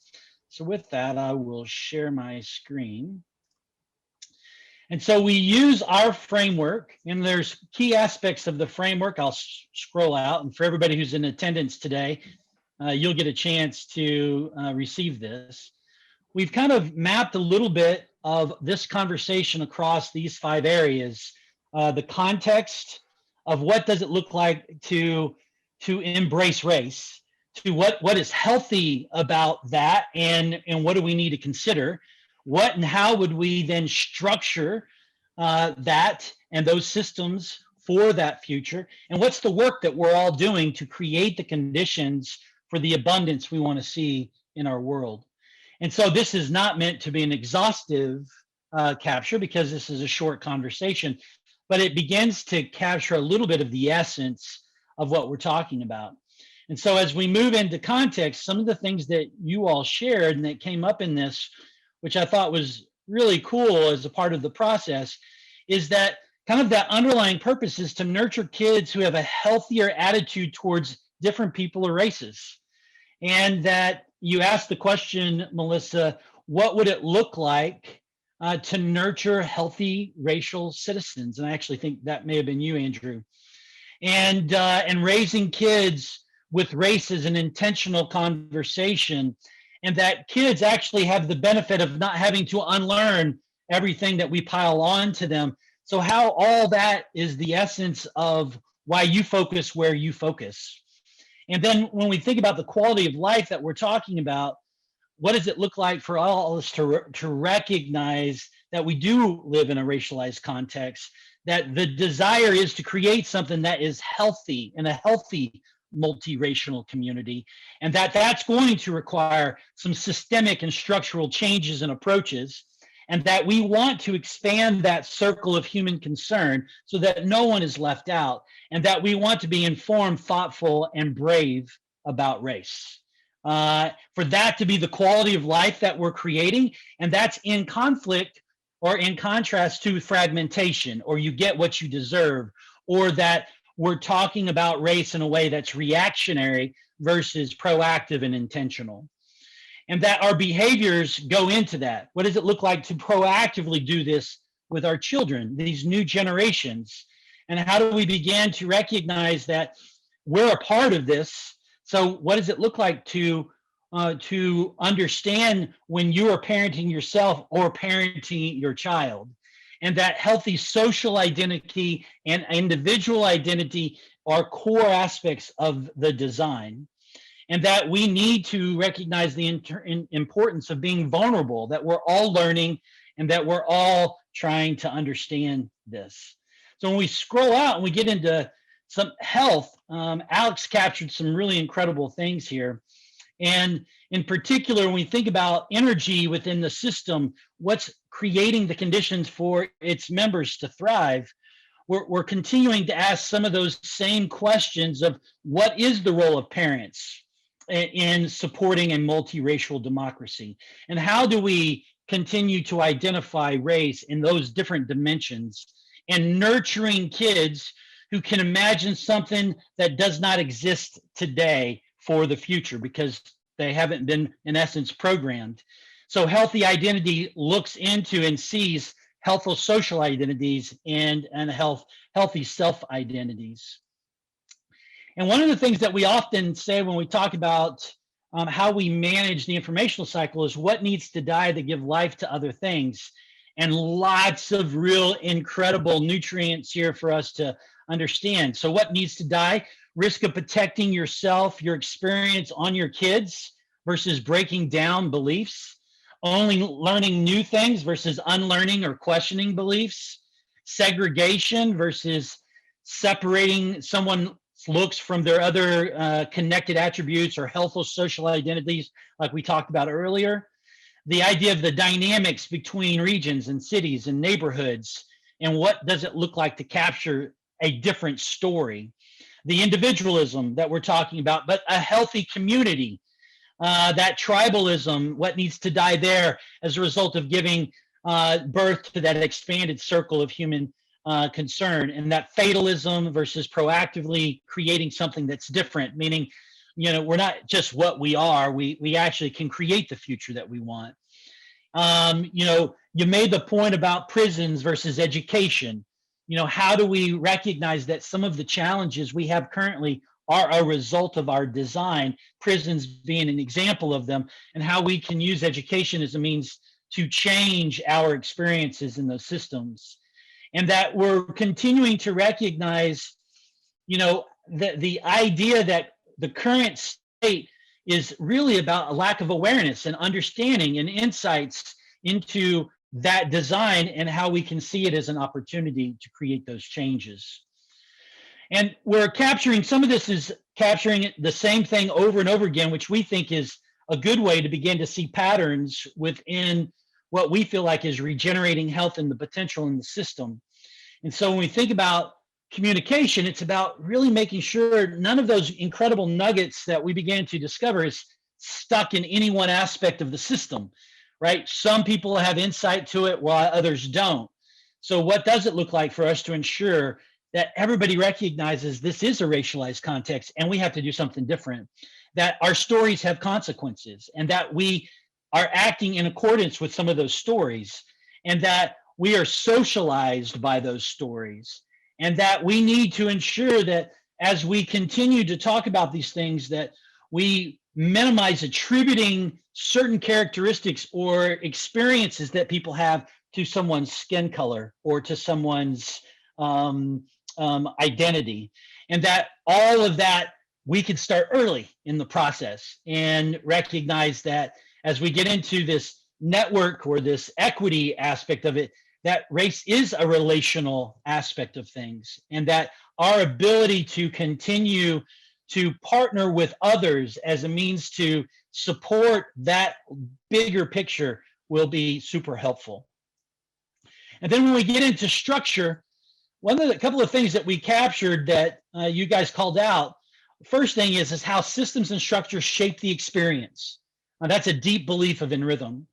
So with that, I will share my screen. And so we use our framework, and there's key aspects of the framework. I'll scroll out, and for everybody who's in attendance today, you'll get a chance to receive this. We've kind of mapped a little bit of this conversation across these 5 areas. The context of what does it look like to embrace race, to what is healthy about that, and what do we need to consider? What and how would we then structure that and those systems for that future? And what's the work that we're all doing to create the conditions for the abundance we want to see in our world? And so this is not meant to be an exhaustive capture because this is a short conversation, but it begins to capture a little bit of the essence of what we're talking about. And so as we move into context, some of the things that you all shared and that came up in this, which I thought was really cool as a part of the process, is that kind of that underlying purpose is to nurture kids who have a healthier attitude towards different people or races. And that you asked the question, Melissa, what would it look like to nurture healthy racial citizens? And I actually think that may have been you, Andrew. And raising kids with race as an intentional conversation, and that kids actually have the benefit of not having to unlearn everything that we pile on to them. So how all that is the essence of why you focus where you focus. And then when we think about the quality of life that we're talking about, what does it look like for all of us to recognize that we do live in a racialized context, that the desire is to create something that is healthy in a healthy multiracial community, and that's going to require some systemic and structural changes and approaches, and that we want to expand that circle of human concern so that no one is left out, and that we want to be informed, thoughtful, and brave about race. For that to be the quality of life that we're creating, and that's in conflict or in contrast to fragmentation, or you get what you deserve, or that we're talking about race in a way that's reactionary versus proactive and intentional. And that our behaviors go into that. What does it look like to proactively do this with our children, these new generations? And how do we begin to recognize that we're a part of this? So what does it look like to understand when you are parenting yourself or parenting your child? And that healthy social identity and individual identity are core aspects of the design. And that we need to recognize the importance of being vulnerable, that we're all learning and that we're all trying to understand this. So when we scroll out and we get into some health, Alex captured some really incredible things here. And in particular, when we think about energy within the system, what's creating the conditions for its members to thrive, we're continuing to ask some of those same questions of what is the role of parents in supporting a multiracial democracy? And how do we continue to identify race in those different dimensions and nurturing kids who can imagine something that does not exist today for the future because they haven't been, in essence, programmed. So healthy identity looks into and sees healthful social identities and healthy self-identities. And one of the things that we often say when we talk about how we manage the informational cycle is what needs to die to give life to other things. and lots of real incredible nutrients here for us to understand. So what needs to die? Risk of protecting yourself, your experience on your kids versus breaking down beliefs, only learning new things versus unlearning or questioning beliefs, segregation versus separating someone's looks from their other connected attributes or healthful social identities, like we talked about earlier. The idea of the dynamics between regions and cities and neighborhoods, and what does it look like to capture a different story. The individualism that we're talking about, but a healthy community, that tribalism, what needs to die there as a result of giving birth to that expanded circle of human concern, and that fatalism versus proactively creating something that's different, meaning, you know, we're not just what we are, we actually can create the future that we want. You know, you made the point about prisons versus education. You know, how do we recognize that some of the challenges we have currently are a result of our design, prisons being an example of them, and how we can use education as a means to change our experiences in those systems. And that we're continuing to recognize, you know, the idea that the current state is really about a lack of awareness and understanding and insights into that design and how we can see it as an opportunity to create those changes. And we're capturing, some of this is capturing the same thing over and over again, which we think is a good way to begin to see patterns within what we feel like is regenerating health and the potential in the system. And so when we think about communication, it's about really making sure none of those incredible nuggets that we began to discover is stuck in any one aspect of the system, right? Some people have insight to it while others don't. So what does it look like for us to ensure that everybody recognizes this is a racialized context and we have to do something different, that our stories have consequences, and that we are acting in accordance with some of those stories, and that we are socialized by those stories, and that we need to ensure that as we continue to talk about these things, that we minimize attributing certain characteristics or experiences that people have to someone's skin color or to someone's identity, and that all of that we can start early in the process and recognize that as we get into this network or this equity aspect of it, that race is a relational aspect of things, and that our ability to continue to partner with others as a means to support that bigger picture will be super helpful. And then when we get into structure, a couple of things that we captured that you guys called out, first thing is how systems and structures shape the experience. That's a deep belief of nRhythm.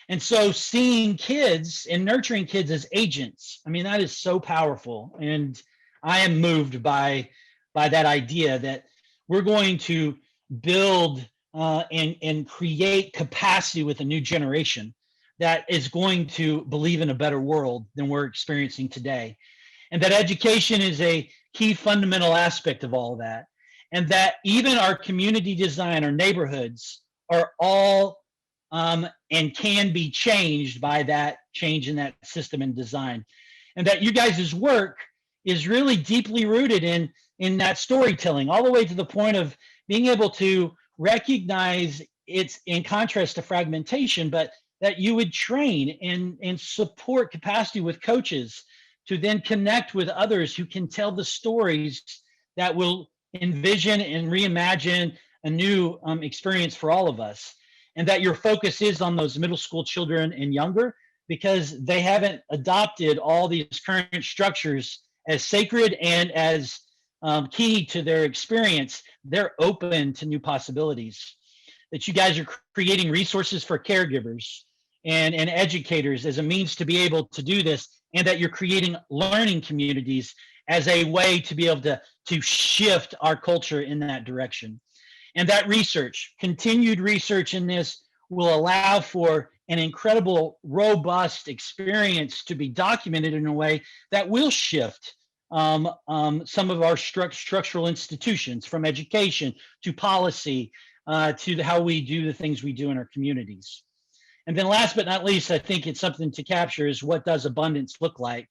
And so seeing kids and nurturing kids as agents, I mean, that is so powerful. And I am moved by that idea that we're going to build and create capacity with a new generation that is going to believe in a better world than we're experiencing today. And that education is a key fundamental aspect of all of that. And that even our community design, our neighborhoods are all and can be changed by that change in that system and design. And that you guys' work is really deeply rooted in that storytelling, all the way to the point of being able to recognize it's in contrast to fragmentation, but that you would train and support capacity with coaches to then connect with others who can tell the stories that will envision and reimagine a new experience for all of us. And that your focus is on those middle school children and younger, because they haven't adopted all these current structures as sacred and as key to their experience. They're open to new possibilities. That you guys are creating resources for caregivers and educators as a means to be able to do this, and that you're creating learning communities as a way to be able to shift our culture in that direction. And that research, continued research in this, will allow for an incredible, robust experience to be documented in a way that will shift some of our structural institutions, from education to policy to how we do the things we do in our communities. And then last but not least, I think it's something to capture is what does abundance look like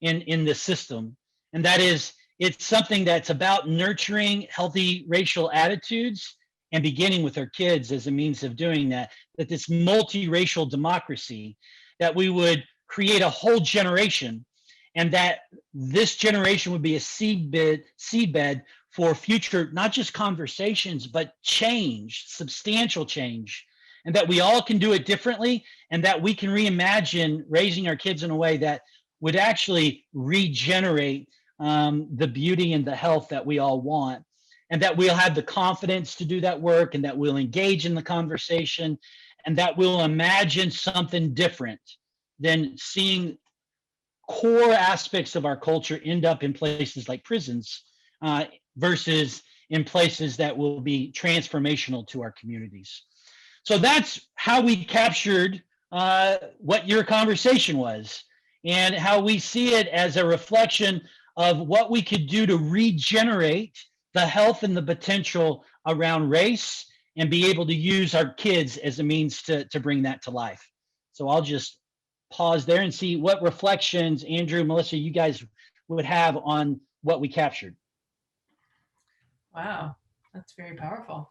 in this system? And that is, it's something that's about nurturing healthy racial attitudes and beginning with our kids as a means of doing that, that this multiracial democracy, that we would create a whole generation, and that this generation would be a seedbed for future, not just conversations, but change, substantial change, and that we all can do it differently, and that we can reimagine raising our kids in a way that would actually regenerate the beauty and the health that we all want, and that we'll have the confidence to do that work, and that we'll engage in the conversation, and that we'll imagine something different than seeing core aspects of our culture end up in places like prisons versus in places that will be transformational to our communities. So that's how we captured what your conversation was, and how we see it as a reflection of what we could do to regenerate the health and the potential around race, and be able to use our kids as a means to bring that to life. So I'll just pause there and see what reflections, Andrew, Melissa, you guys would have on what we captured. Wow, that's very powerful.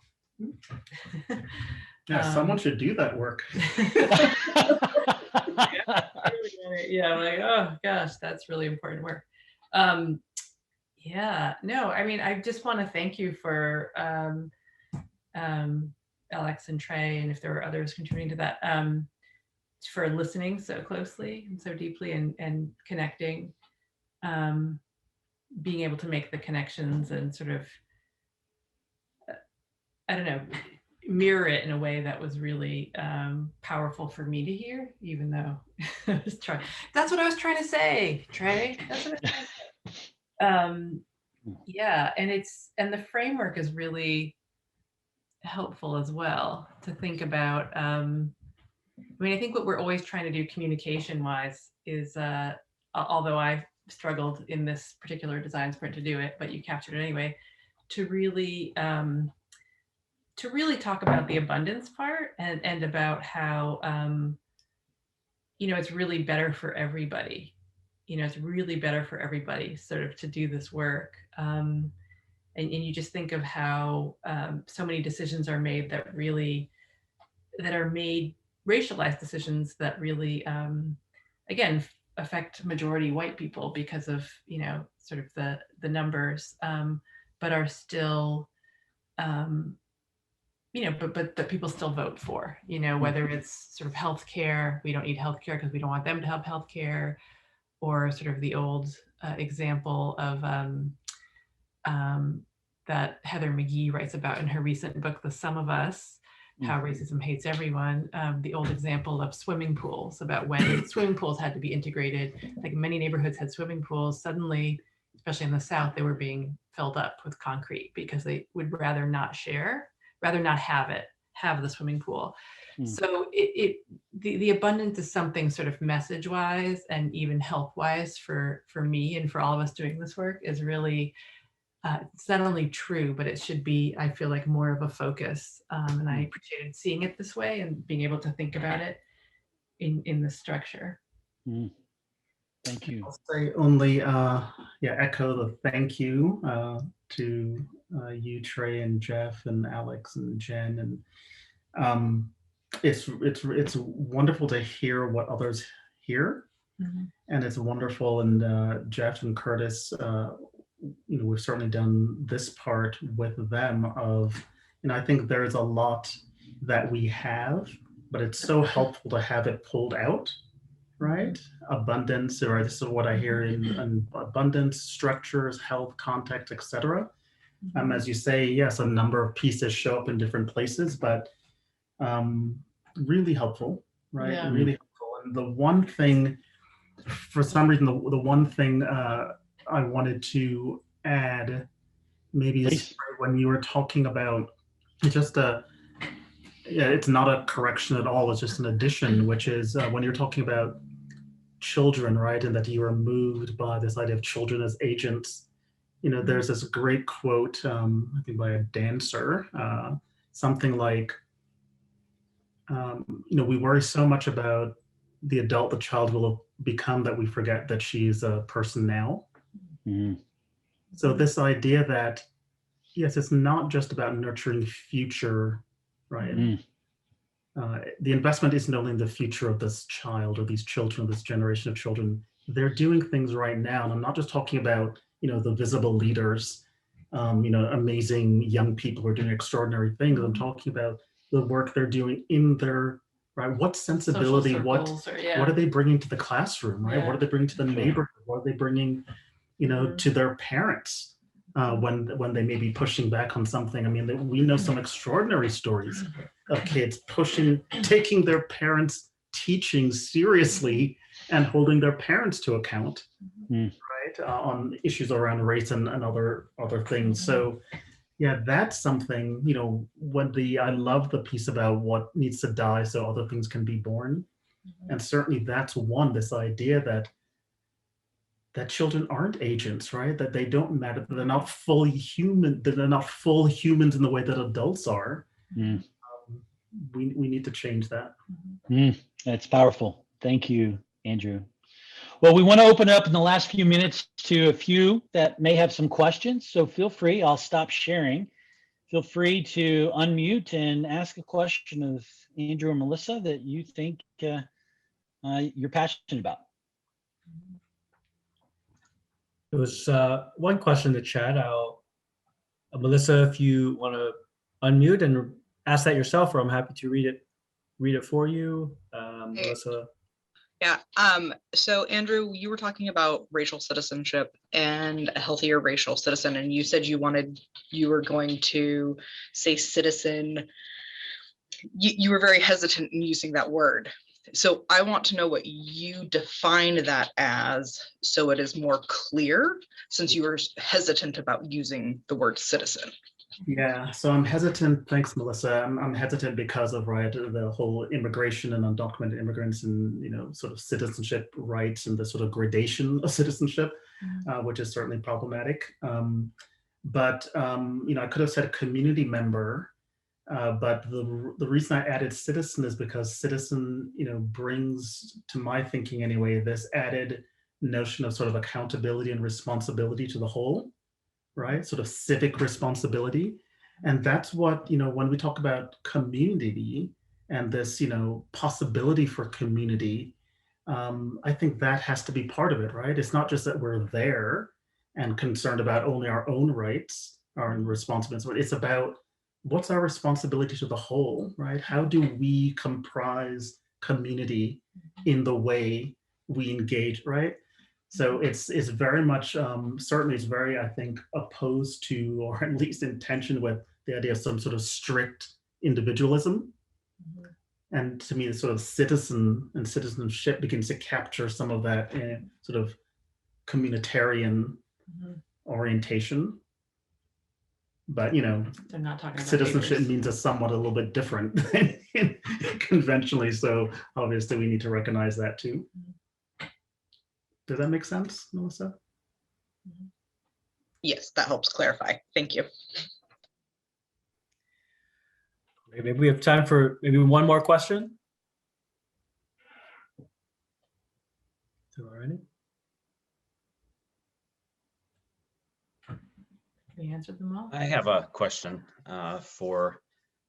Yeah, someone should do that work. Yeah, I'm like, oh gosh, that's really important work. Yeah, no, I mean, I just want to thank you for Alex and Trey, and if there were others contributing to that, for listening so closely and so deeply, and connecting, being able to make the connections and sort of, I don't know, mirror it in a way that was really powerful for me to hear, even though I was trying. That's what I was trying to say, Trey. That's what I was trying to say. Yeah, and the framework is really helpful as well to think about. I mean, I think what we're always trying to do communication-wise is, although I struggled in this particular design sprint to do it, but you captured it anyway, to really talk about the abundance part, and about how, it's really better for everybody. It's really better for everybody sort of to do this work. And you just think of how so many decisions are made that are made, racialized decisions that really, again, affect majority white people because of, sort of the numbers, but are still, but that people still vote for, whether it's sort of healthcare, we don't need healthcare because we don't want them to have healthcare, or sort of the old example of that Heather McGhee writes about in her recent book, The Sum of Us, How Racism Hates Everyone, the old example of swimming pools, about when swimming pools had to be integrated. Like many neighborhoods had swimming pools, suddenly, especially in the South, they were being filled up with concrete because they would rather not have the swimming pool. So the abundance is something sort of message wise and even health wise for me and for all of us doing this work is really, it's not only true, but it should be, I feel like, more of a focus. And I appreciated seeing it this way and being able to think about it in the structure. Thank you. I'll say only, echo the thank you to you, Trey, and Jeff, and Alex, and Jen, and it's wonderful to hear what others hear, and it's wonderful. And Jeff and Curtis, we've certainly done this part with them. I think there is a lot that we have, but it's so helpful to have it pulled out. Right? Abundance, or this is what I hear in abundance, structures, health, context, etc. As you say, yes, a number of pieces show up in different places, but really helpful, right? Yeah. Really helpful. And the one thing, for some reason, the one thing I wanted to add, maybe is when you were talking about just it's not a correction at all, it's just an addition, which is when you're talking about children, right, and that you are moved by this idea of children as agents. There's this great quote, I think by a dancer, something like, we worry so much about the adult the child will become that we forget that she's a person now. Mhm. So this idea that, yes, it's not just about nurturing future, right? Mm. The investment isn't only in the future of this child or these children, this generation of children. They're doing things right now. And I'm not just talking about, the visible leaders, amazing young people who are doing extraordinary things. I'm talking about the work they're doing in their, right? What sensibility, what are they bringing to the classroom, right? What are they bringing to the neighborhood? What are they bringing, to their parents when they may be pushing back on something? I mean, we know some extraordinary stories of kids taking their parents' teaching seriously and holding their parents to account, right, on issues around race and other things. So yeah, that's something, I love the piece about what needs to die so other things can be born. And certainly that's this idea that children aren't agents, right? That they don't matter, that they're not fully human, that they're not full humans in the way that adults are. Mm. We need to change that. That's powerful. Thank you, Andrew. Well, we want to open up in the last few minutes to a few that may have some questions. So feel free, I'll stop sharing. Feel free to unmute and ask a question of Andrew or Melissa that you think you're passionate about. There was one question in the chat. Melissa, if you want to unmute and ask that yourself, or I'm happy to read it for you. Melissa. Yeah. So Andrew, you were talking about racial citizenship and a healthier racial citizen, and you said you were going to say citizen. You were very hesitant in using that word. So I want to know what you define that as, so it is more clear, since you were hesitant about using the word citizen. Yeah, so I'm hesitant. Thanks, Melissa. I'm hesitant because of the whole immigration and undocumented immigrants and sort of citizenship rights and the sort of gradation of citizenship, which is certainly problematic. But I could have said community member, but the reason I added citizen is because citizen brings, to my thinking anyway, this added notion of sort of accountability and responsibility to the whole. Right? Sort of civic responsibility. And that's what, when we talk about community and this, possibility for community, I think that has to be part of it, right? It's not just that we're there and concerned about only our own rights, our responsibilities, it's about what's our responsibility to the whole, right? How do we comprise community in the way we engage, right? So it's very much, certainly it's very, I think, opposed to, or at least in tension with the idea of some sort of strict individualism. And to me, the sort of citizen and citizenship begins to capture some of that sort of communitarian orientation. But, They're not talking about citizenship papers. means a little bit different conventionally. So obviously we need to recognize that too. Does that make sense, Melissa? Yes, that helps clarify. Thank you. Maybe we have time for maybe one more question. Already? We answered them all. I have a question for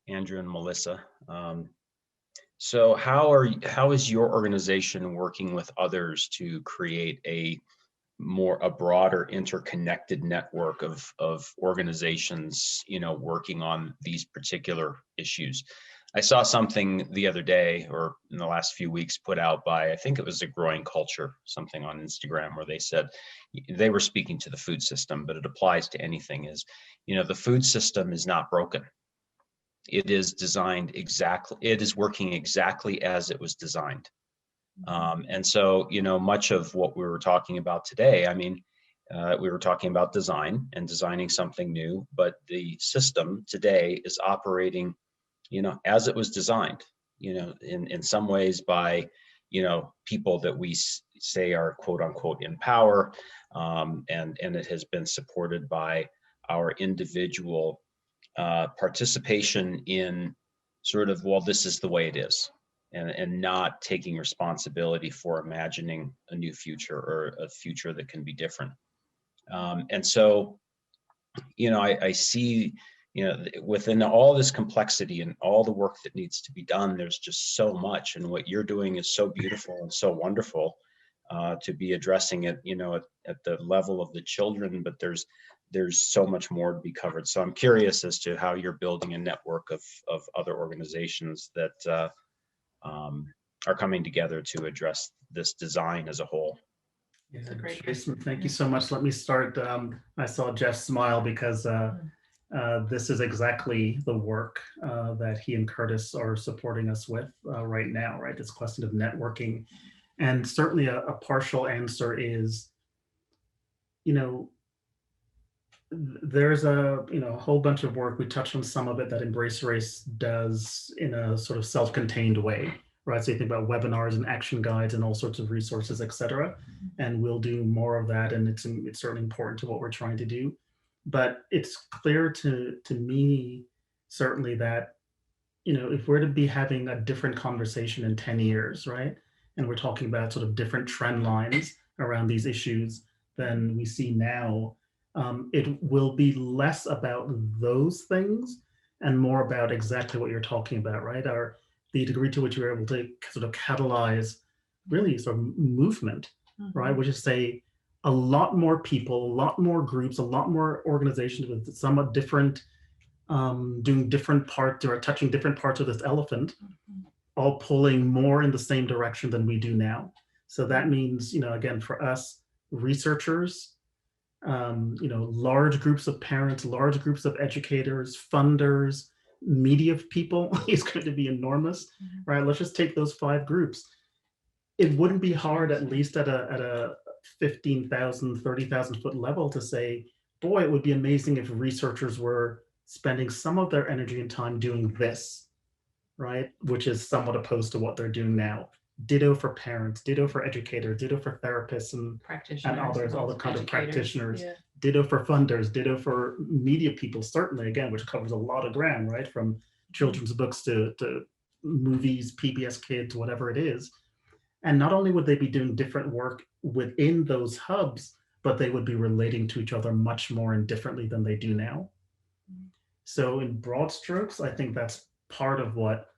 Andrew and Melissa. So how is your organization working with others to create a broader interconnected network of organizations, working on these particular issues? I saw something the other day, or in the last few weeks, put out by, I think it was a Growing Culture, something on Instagram, where they said they were speaking to the food system, but it applies to anything, is, the food system is not broken. It is designed exactly, it is working exactly as it was designed. And so, much of what we were talking about today, we were talking about design and designing something new, but the system today is operating, as it was designed, in some ways by, people that we say are quote unquote in power. And it has been supported by our individual participation in sort of, well, this is the way it is, and not taking responsibility for imagining a new future or a future that can be different. And so, I see, within all this complexity and all the work that needs to be done, there's just so much, and what you're doing is so beautiful and so wonderful to be addressing it, at the level of the children, but there's so much more to be covered. So I'm curious as to how you're building a network of other organizations that are coming together to address this design as a whole. Yeah, That's a great Jason, question. thank you so much. Let me start. I saw Jeff smile because this is exactly the work that he and Curtis are supporting us with right now, right? This question of networking. And certainly a partial answer is, there's a whole bunch of work, we touched on some of it, that EmbraceRace does in a sort of self-contained way, right? So you think about webinars and action guides and all sorts of resources, et cetera. And we'll do more of that, and it's certainly important to what we're trying to do. But it's clear to me, certainly, that if we're to be having a different conversation in 10 years, right? And we're talking about sort of different trend lines around these issues than we see now, it will be less about those things and more about exactly what you're talking about, right? The degree to which you're able to sort of catalyze really sort of movement, right? Which is say a lot more people, a lot more groups, a lot more organizations with somewhat different, doing different parts or touching different parts of this elephant, all pulling more in the same direction than we do now. So that means, again, for us researchers, large groups of parents, large groups of educators, funders, media people is going to be enormous, right? Let's just take those 5 groups. It wouldn't be hard, at least at a 15,000, 30,000 foot level, to say, boy, it would be amazing if researchers were spending some of their energy and time doing this, right? Which is somewhat opposed to what they're doing now. Ditto for parents, ditto for educators, ditto for therapists and others, all the kind of practitioners, ditto for funders, ditto for media people, certainly, again, which covers a lot of ground, right? From children's books to movies, PBS Kids, whatever it is. And not only would they be doing different work within those hubs, but they would be relating to each other much more and differently than they do now. So in broad strokes, I think that's part of what,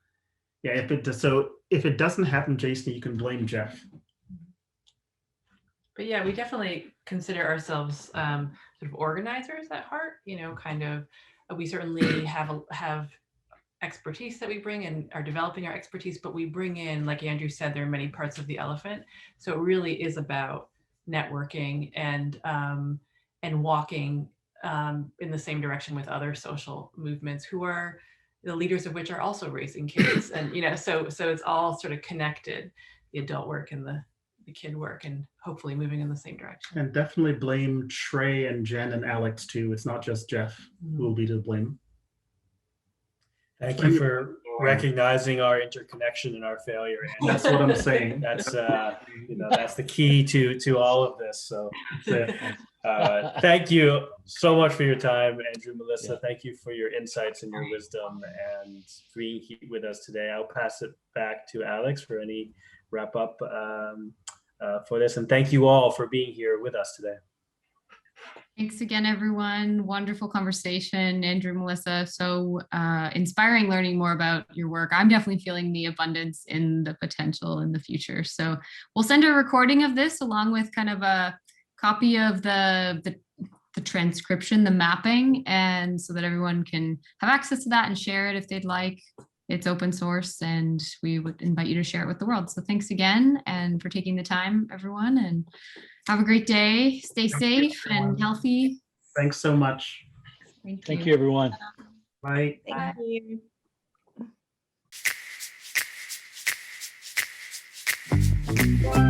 if it doesn't happen, Jason, you can blame Jeff. But yeah, we definitely consider ourselves sort of organizers at heart, we certainly have expertise that we bring and are developing our expertise, but we bring in, like Andrew said, there are many parts of the elephant. So it really is about networking and walking in the same direction with other social movements who are the leaders of which are also raising kids. And, so it's all sort of connected, the adult work and the kid work, and hopefully moving in the same direction. And definitely blame Trey and Jen and Alex too. It's not just Jeff who will be to blame. Thank you for recognizing our interconnection and our failure. And that's what I'm saying. That's that's the key to all of this. So thank you so much for your time, Andrew, Melissa. Thank you for your insights and your wisdom and being here with us today. I'll pass it back to Alex for any wrap up for this. And thank you all for being here with us today. Thanks again, everyone. Wonderful conversation, Andrew, Melissa. So inspiring learning more about your work. I'm definitely feeling the abundance in the potential in the future. So we'll send a recording of this along with kind of a copy of the transcription, the mapping, and so that everyone can have access to that and share it if they'd like. It's open source, and we would invite you to share it with the world. So thanks again, and for taking the time, everyone, and have a great day. Stay safe and healthy. Thanks so much. Thank you, everyone. Bye. Thank you.